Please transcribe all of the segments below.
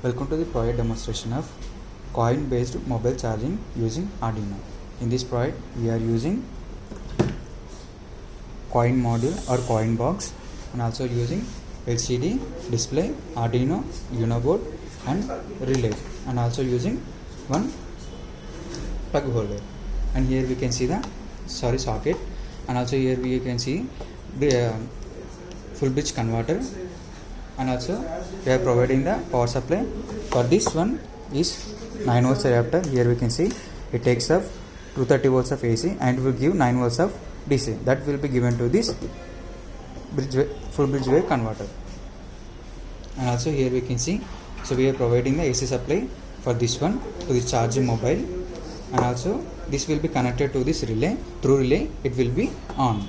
Welcome to the project demonstration of coin based mobile charging using Arduino. In this project we are using coin module or coin box and also using LCD display, Arduino Uno board and relay, and also using one plug holder. And here we can see the socket, and also here we can see the full bridge converter, and also we are providing the power supply. For this one is 9 volts adapter. Here we can see it takes up 230 volts of AC and will give 9 volts of DC. That will be given to this full bridge wave converter. And also here we can see, so we are providing the AC supply for this one to the charging mobile, and also this will be connected to this relay. Through relay it will be on.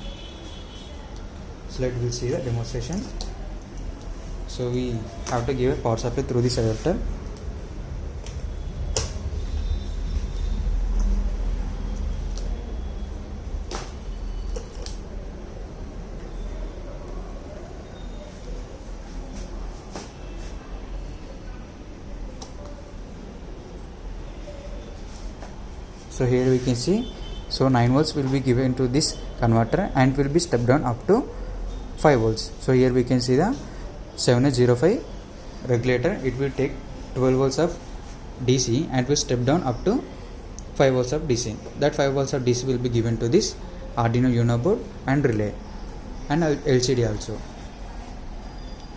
So let us see the demonstration. So we have to give a power supply through this adapter. So here we can see, so 9 volts will be given to this converter and will be stepped down up to 5 volts. So here we can see the 7805 regulator. It will take 12 volts of DC and will step down up to 5 volts of DC. That 5 volts of DC will be given to this Arduino Uno board and relay and LCD also.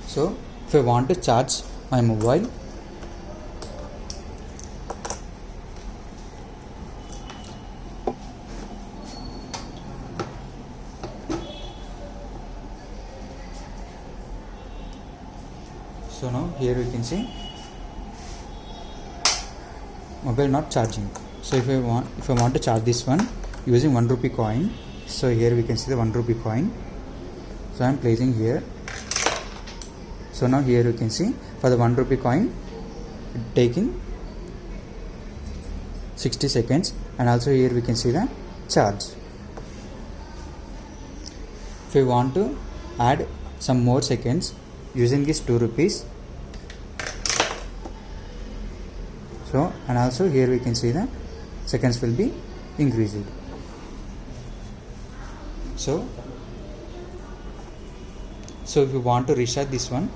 So if I want to charge my mobile, so now here we can see mobile not charging. So if I want to charge this one using 1 rupee coin, so here we can see the 1 rupee coin. So I am placing here. So now here you can see for the 1 rupee coin taking 60 seconds, and also here we can see the charge. If I want to add some more seconds using this 2 rupees, so and also here we can see the seconds will be increased. So if you want to restart this one,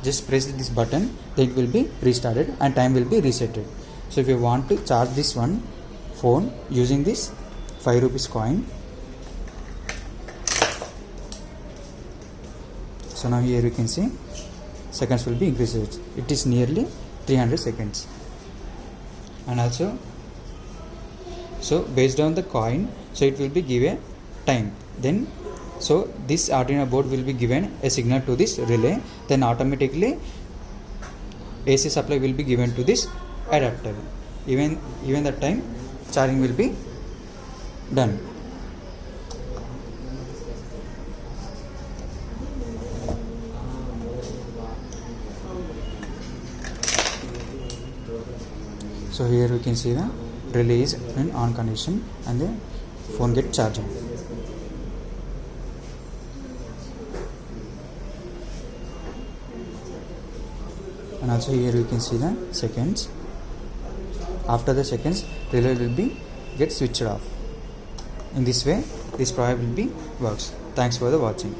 just press this button, then it will be restarted and time will be resetted. So if you want to charge this one phone using this 5 rupees coin, so now here you can see seconds will be increased. It is nearly 300 seconds. And also, so based on the coin, so it will be given time. Then so this Arduino board will be given a signal to this relay, then automatically AC supply will be given to this adapter. Even the time charging will be done. So here we can see the relay is in on condition and the phone get charging. And also here we can see the seconds. After the seconds, relay will be get switched off. In this way this project will be works. Thanks for the watching.